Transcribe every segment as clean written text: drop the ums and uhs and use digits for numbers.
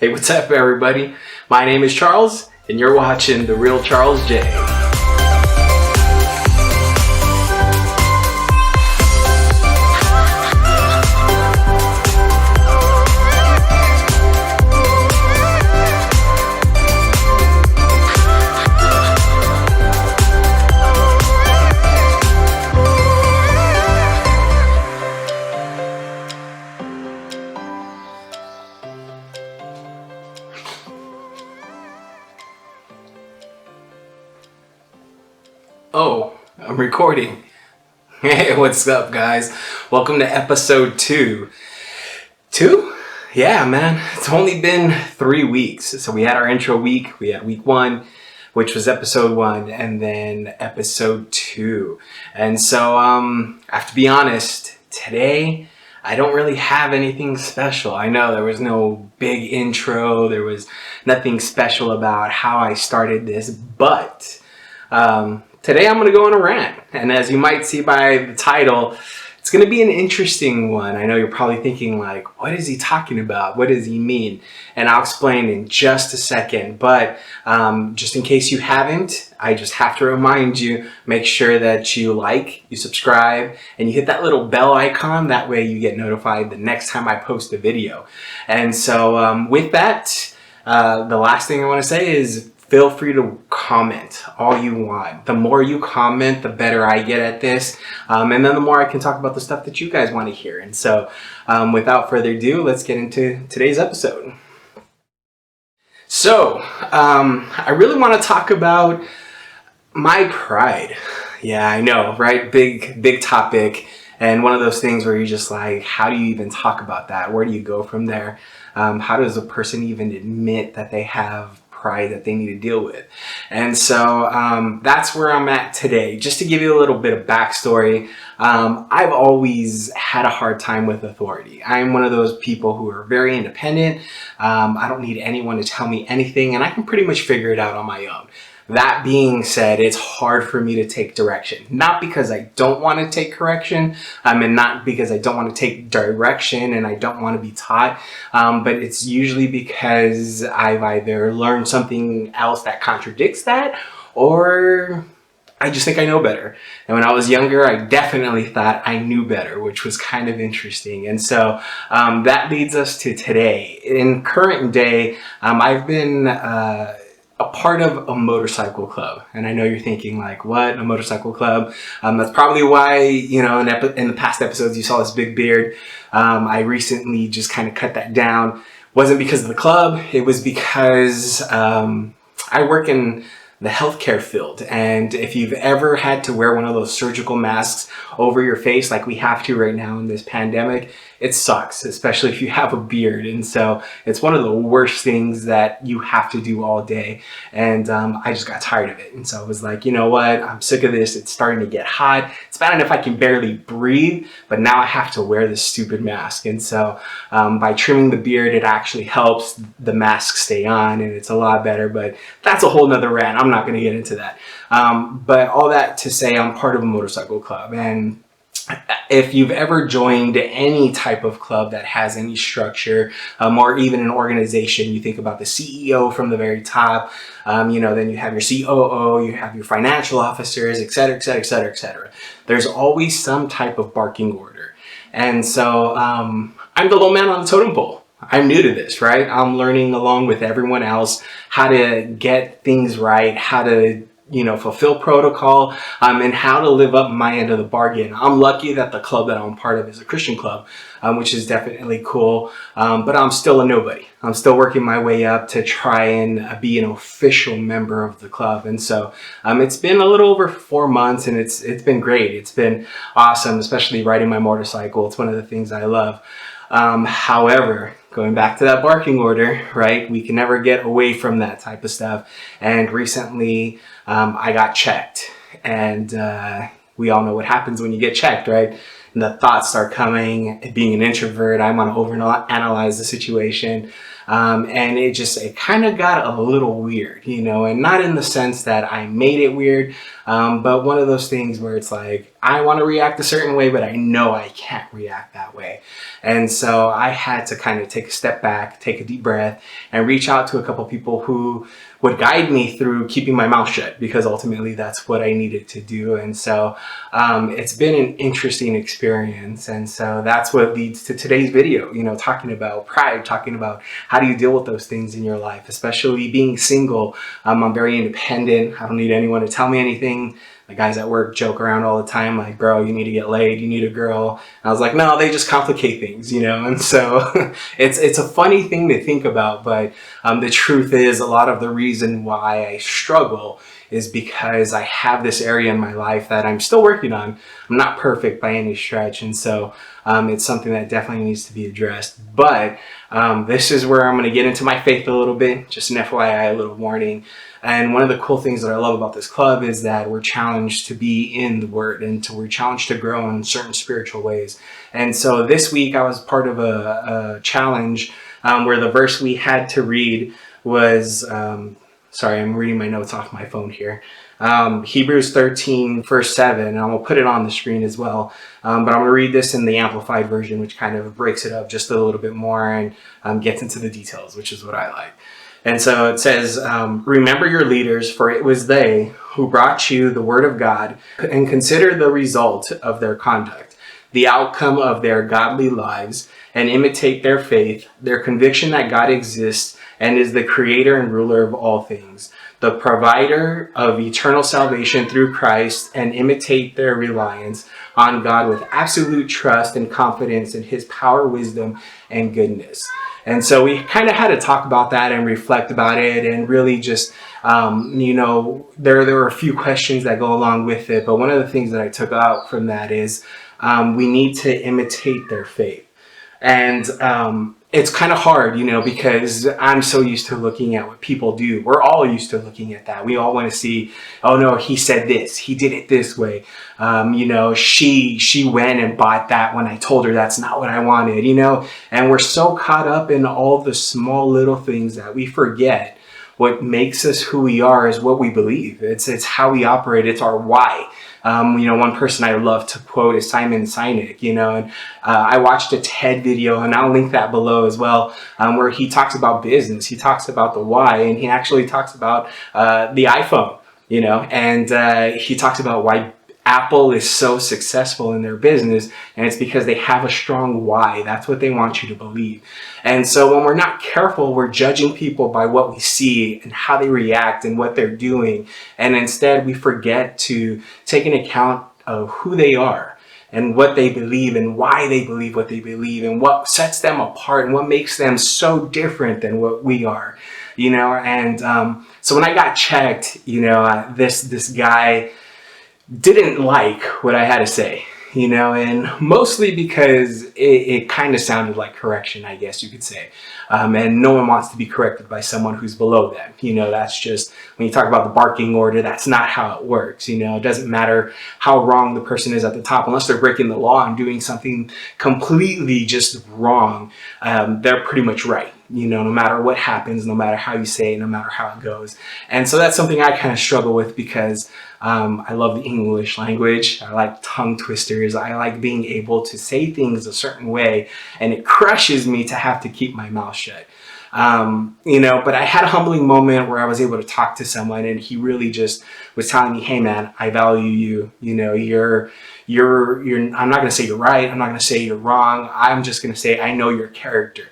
Hey, what's up, everybody? My name is Charles, and you're watching The Real Charles J. Oh, I'm recording. Hey, what's up, guys? Welcome to episode 2. 2? Yeah, man. It's only been 3 weeks. So we had our intro week. We had week 1, which was episode 1, and then episode 2. And so, I have to be honest, today I don't really have anything special. I know there was no big intro. There was nothing special about how I started this, but today I'm going to go on a rant, and as you might see by the title, it's going to be an interesting one. I know you're probably thinking like, what is he talking about? What does he mean? And I'll explain in just a second, but just in case you haven't, I just have to remind you, make sure that you like, you subscribe, and you hit that little bell icon. That way you get notified the next time I post a video. And so with that, the last thing I want to say is feel free to comment all you want. The more you comment, the better I get at this. And then the more I can talk about the stuff that you guys want to hear. And so without further ado, let's get into today's episode. So I really want to talk about my pride. Yeah, I know, right? Big topic. And one of those things where you're just like, how do you even talk about that? Where do you go from there? How does a person even admit that they have pride that they need to deal with? And so that's where I'm at today. Just to give you a little bit of backstory, I've always had a hard time with authority. I'm one of those people who are very independent. I don't need anyone to tell me anything, and I can pretty much figure it out on my own. That being said, it's hard for me to take direction. Not because I don't want to take correction, and not because I don't want to take direction and I don't want to be taught, but it's usually because I've either learned something else that contradicts that, or I just think I know better. And when I was younger, I definitely thought I knew better, which was kind of interesting. And so that leads us to today. In current day, I've been a part of a motorcycle club. And I know you're thinking like, what, a motorcycle club? That's probably why, you know, in the past episodes, you saw this big beard. I recently just kind of cut that down. Wasn't because of the club. It was because I work in the healthcare field. And if you've ever had to wear one of those surgical masks over your face like we have to right now in this pandemic, it sucks, especially if you have a beard. And so it's one of the worst things that you have to do all day. And I just got tired of it. And so I was like, you know what? I'm sick of this. It's starting to get hot. It's bad enough I can barely breathe, but now I have to wear this stupid mask. And so by trimming the beard, it actually helps the mask stay on, and it's a lot better. But that's a whole nother rant. I'm not going to get into that. But all that to say, I'm part of a motorcycle club. And if you've ever joined any type of club that has any structure, or even an organization, you think about the CEO from the very top, you know, then you have your COO, you have your financial officers, et cetera, et cetera, et cetera, et cetera. There's always some type of barking order. And so I'm the low man on the totem pole. I'm new to this, right? I'm learning along with everyone else how to get things right, how to, you know, fulfill protocol, and how to live up my end of the bargain. I'm lucky that the club that I'm part of is a Christian club, which is definitely cool. But I'm still a nobody. I'm still working my way up to try and be an official member of the club. And so it's been a little over 4 months, and it's been great. It's been awesome, especially riding my motorcycle. It's one of the things I love. However, going back to that barking order, right? We can never get away from that type of stuff. And recently, I got checked, and we all know what happens when you get checked, right? And the thoughts start coming. Being an introvert, I want to overanalyze the situation. And it kind of got a little weird, you know, and not in the sense that I made it weird, But one of those things where it's like, I want to react a certain way, but I know I can't react that way. And so I had to kind of take a step back, take a deep breath, and reach out to a couple people who would guide me through keeping my mouth shut, because ultimately that's what I needed to do. And so it's been an interesting experience. And so that's what leads to today's video, talking about pride, talking about how do you deal with those things in your life, especially being single. I'm very independent. I don't need anyone to tell me anything. The guys at work joke around all the time, like, bro, you need to get laid, you need a girl. And I was like, no, they just complicate things, And so it's a funny thing to think about, but the truth is, a lot of the reason why I struggle is because I have this area in my life that I'm still working on. I'm not perfect by any stretch, and so it's something that definitely needs to be addressed. But this is where I'm going to get into my faith a little bit, just an FYI, a little warning. And one of the cool things that I love about this club is that we're challenged to be in the Word, and we're challenged to grow in certain spiritual ways. And so this week I was part of a challenge where the verse we had to read was, sorry, I'm reading my notes off my phone here. Hebrews 13, verse 7, and I'm going to put it on the screen as well. But I'm going to read this in the Amplified version, which kind of breaks it up just a little bit more and gets into the details, which is what I like. And so it says, remember your leaders, for it was they who brought you the word of God, and consider the result of their conduct, the outcome of their godly lives, and imitate their faith, their conviction that God exists and is the creator and ruler of all things, the provider of eternal salvation through Christ, and imitate their reliance on God with absolute trust and confidence in his power, wisdom, and goodness. And so we kind of had to talk about that and reflect about it, and really just, there were a few questions that go along with it. But one of the things that I took out from that is we need to imitate their faith. And it's kind of hard, because I'm so used to looking at what people do. We're all used to looking at that. We all want to see, oh no, he said this, he did it this way. She went and bought that when I told her that's not what I wanted, and we're so caught up in all the small little things that we forget what makes us who we are is what we believe. It's how we operate. It's our why. One person I love to quote is Simon Sinek, and I watched a TED video, and I'll link that below as well, where he talks about business. He talks about the why, and he actually talks about the iPhone, and he talks about why Apple is so successful in their business, and it's because they have a strong why. That's what they want you to believe. And so when we're not careful, we're judging people by what we see and how they react and what they're doing. And instead we forget to take an account of who they are and what they believe and why they believe what they believe and what sets them apart and what makes them so different than what we are, and so when I got checked, this guy didn't like what I had to say, and mostly because it kind of sounded like correction, I guess you could say. And no one wants to be corrected by someone who's below them. That's just, when you talk about the barking order, that's not how it works. It doesn't matter how wrong the person is at the top, unless they're breaking the law and doing something completely just wrong, they're pretty much right. No matter what happens, no matter how you say it, no matter how it goes. And so that's something I kind of struggle with, because I love the English language. I like tongue twisters. I like being able to say things a certain way, and it crushes me to have to keep my mouth shut. But I had a humbling moment where I was able to talk to someone, and he really just was telling me, hey man, I value you. You're I'm not going to say you're right. I'm not going to say you're wrong. I'm just going to say, I know your character.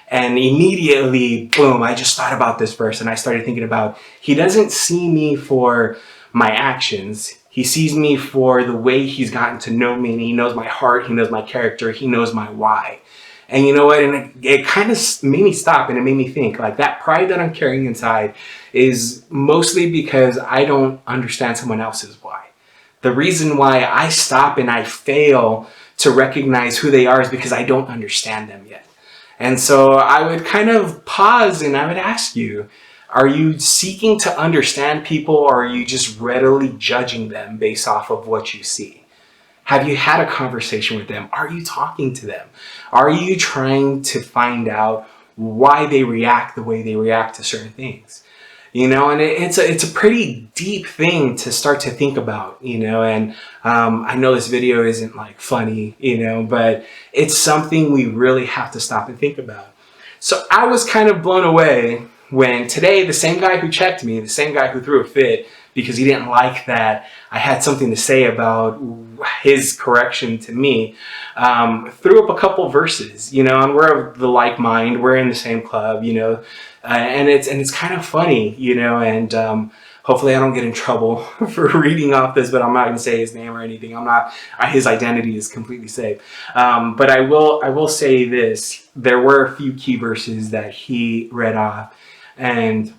And immediately, boom, I just thought about this verse, and I started thinking about, he doesn't see me for my actions. He sees me for the way he's gotten to know me, and he knows my heart, he knows my character, he knows my why. And you know what? And it kind of made me stop, and it made me think, like, that pride that I'm carrying inside is mostly because I don't understand someone else's why. The reason why I stop and I fail to recognize who they are is because I don't understand them yet. And so I would kind of pause and I would ask you, are you seeking to understand people, or are you just readily judging them based off of what you see? Have you had a conversation with them? Are you talking to them? Are you trying to find out why they react the way they react to certain things? And it's a pretty deep thing to start to think about, and I know this video isn't like funny, but it's something we really have to stop and think about. So I was kind of blown away when today the same guy who checked me, the same guy who threw a fit because he didn't like that I had something to say about his correction to me, threw up a couple verses, and we're of the like mind, we're in the same club, and it's kind of funny, and hopefully I don't get in trouble for reading off this, but I'm not going to say his name or anything. His identity is completely safe. But I will say this, there were a few key verses that he read off, and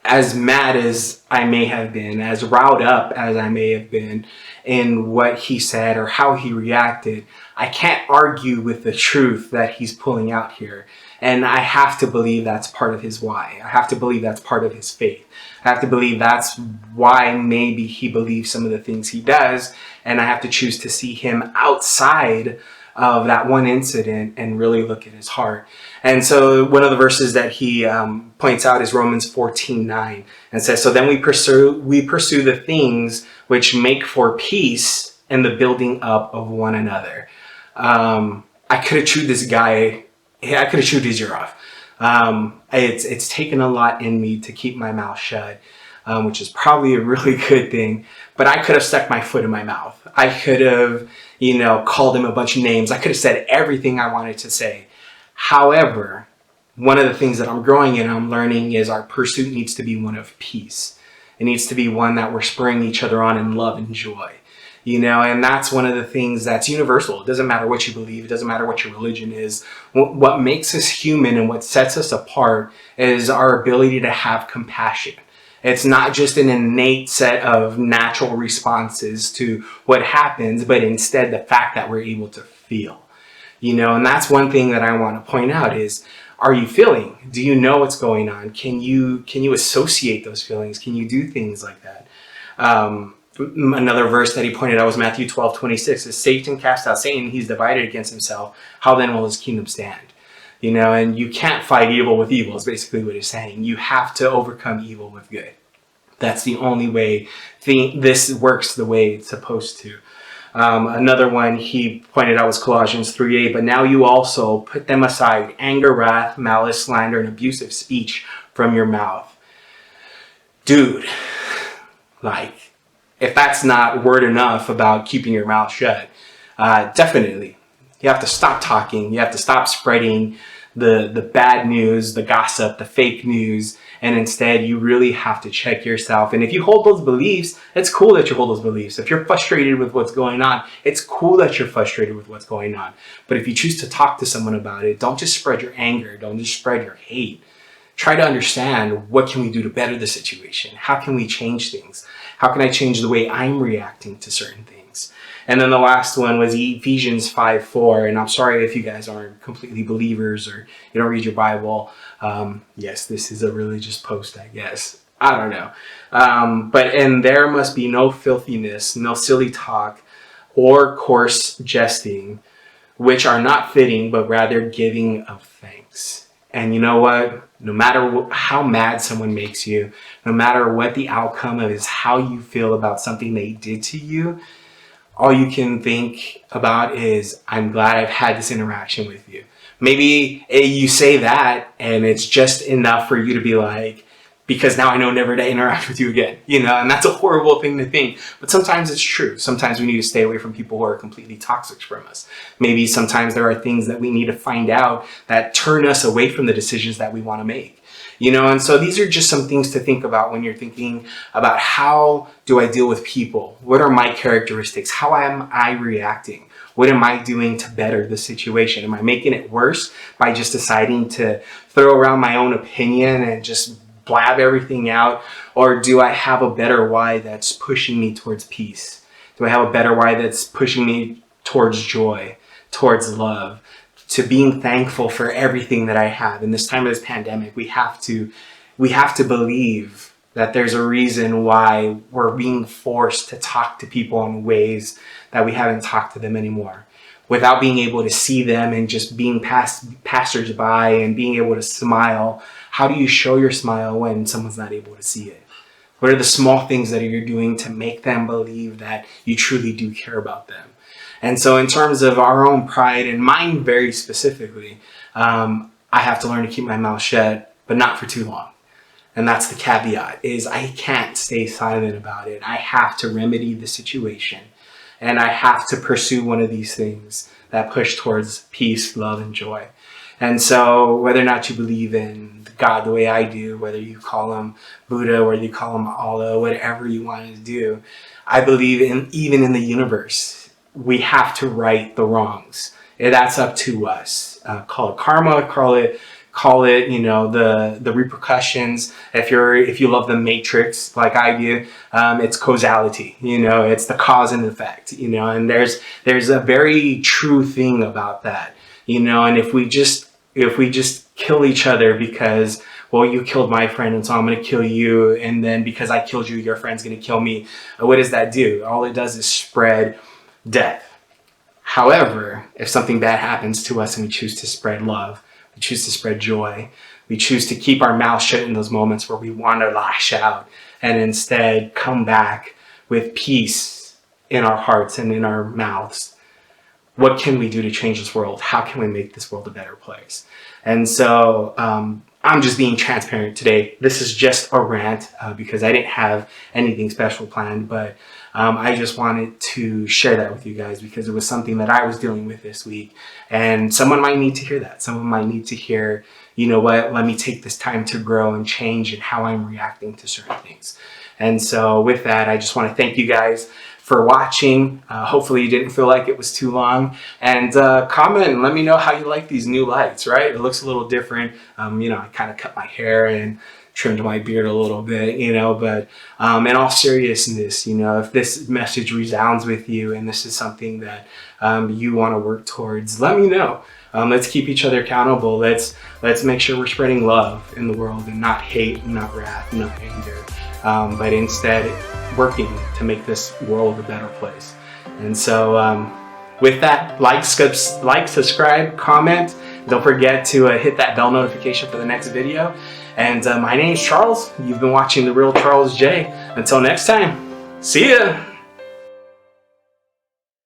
as mad as I may have been, as riled up as I may have been in what he said or how he reacted, I can't argue with the truth that he's pulling out here. And I have to believe that's part of his why. I have to believe that's part of his faith. I have to believe that's why maybe he believes some of the things he does. And I have to choose to see him outside of that one incident and really look at his heart. And so one of the verses that he points out is Romans 14:9, and says, so then we pursue the things which make for peace and the building up of one another. I could have chewed this guy. I could have chewed his ear off. It's taken a lot in me to keep my mouth shut, which is probably a really good thing. But I could have stuck my foot in my mouth. I could have, called him a bunch of names. I could have said everything I wanted to say. However, one of the things that I'm growing in, I'm learning, is our pursuit needs to be one of peace. It needs to be one that we're spurring each other on in love and joy. And that's one of the things that's universal. It doesn't matter what you believe. It doesn't matter what your religion is. What makes us human and what sets us apart is our ability to have compassion. It's not just an innate set of natural responses to what happens, but instead the fact that we're able to feel. And that's one thing that I want to point out is, are you feeling? Do you know what's going on? Can you associate those feelings? Can you do things like that? Another verse that he pointed out was Matthew 12:26. As Satan cast out Satan, he's divided against himself. How then will his kingdom stand? And you can't fight evil with evil is basically what he's saying. You have to overcome evil with good. That's the only way this works the way it's supposed to. Another one he pointed out was Colossians 3:8. But now you also put them aside, anger, wrath, malice, slander, and abusive speech from your mouth. Dude, if that's not word enough about keeping your mouth shut, definitely. You have to stop talking. You have to stop spreading the bad news, the gossip, the fake news, and instead you really have to check yourself. And if you hold those beliefs, it's cool that you hold those beliefs. If you're frustrated with what's going on, it's cool that you're frustrated with what's going on. But if you choose to talk to someone about it, don't just spread your anger. Don't just spread your hate. Try to understand, what can we do to better the situation? How can we change things? How can I change the way I'm reacting to certain things? And then the last one was Ephesians 5:4. And I'm sorry if you guys aren't completely believers or you don't read your Bible. Yes, this is a religious post, I guess. I don't know. And there must be no filthiness, no silly talk, or coarse jesting, which are not fitting, but rather giving of thanks. And you know what? No matter how mad someone makes you, no matter what the outcome of is how you feel about something they did to you, all you can think about is, I'm glad I've had this interaction with you. Maybe you say that and it's just enough for you to be like, because now I know never to interact with you again, and that's a horrible thing to think. But sometimes it's true. Sometimes we need to stay away from people who are completely toxic from us. Maybe sometimes there are things that we need to find out that turn us away from the decisions that we want to make. And so these are just some things to think about when you're thinking about, how do I deal with people? What are my characteristics? How am I reacting? What am I doing to better the situation? Am I making it worse by just deciding to throw around my own opinion and just blab everything out? Or do I have a better why that's pushing me towards peace? Do I have a better why that's pushing me towards joy, towards love, to being thankful for everything that I have? In this time of this pandemic, we have to believe that there's a reason why we're being forced to talk to people in ways that we haven't talked to them anymore. without being able to see them and just being passersby and being able to smile? How do you show your smile when someone's not able to see it? What are the small things that you're doing to make them believe that you truly do care about them? And so in terms of our own pride, and mine very specifically, I have to learn to keep my mouth shut, but not for too long. And that's the caveat, is I can't stay silent about it. I have to remedy the situation. And I have to pursue one of these things that push towards peace, love, and joy. And so whether or not you believe in God the way I do, whether you call him Buddha, whether you call him Allah, whatever you want to do, I believe even in the universe, we have to right the wrongs. And that's up to us. Call it karma, call it the repercussions. If you love the Matrix like I do, it's causality. It's the cause and effect. And there's a very true thing about that. And if we just kill each other because, well, you killed my friend and so I'm going to kill you, and then because I killed you, your friend's going to kill me, what does that do? All it does is spread death. However, if something bad happens to us and we choose to spread love, we choose to spread joy, we choose to keep our mouth shut in those moments where we want to lash out and instead come back with peace in our hearts and in our mouths, what can we do to change this world? How can we make this world a better place? And so I'm just being transparent today. This is just a rant because I didn't have anything special planned, but I just wanted to share that with you guys because it was something that I was dealing with this week. And someone might need to hear that. Someone might need to hear, you know what, let me take this time to grow and change in how I'm reacting to certain things. And so with that, I just want to thank you guys for watching. Hopefully you didn't feel like it was too long. And comment and let me know how you like these new lights, right? It looks a little different. I kind of cut my hair and trimmed my beard a little bit, but in all seriousness, if this message resounds with you and this is something that you want to work towards, let me know. Let's keep each other accountable. Let's make sure we're spreading love in the world and not hate, not wrath, not anger, but instead working to make this world a better place. And so with that, like, subscribe, comment. Don't forget to hit that bell notification for the next video. And my name's Charles. You've been watching The Real Charles J. Until next time, see ya!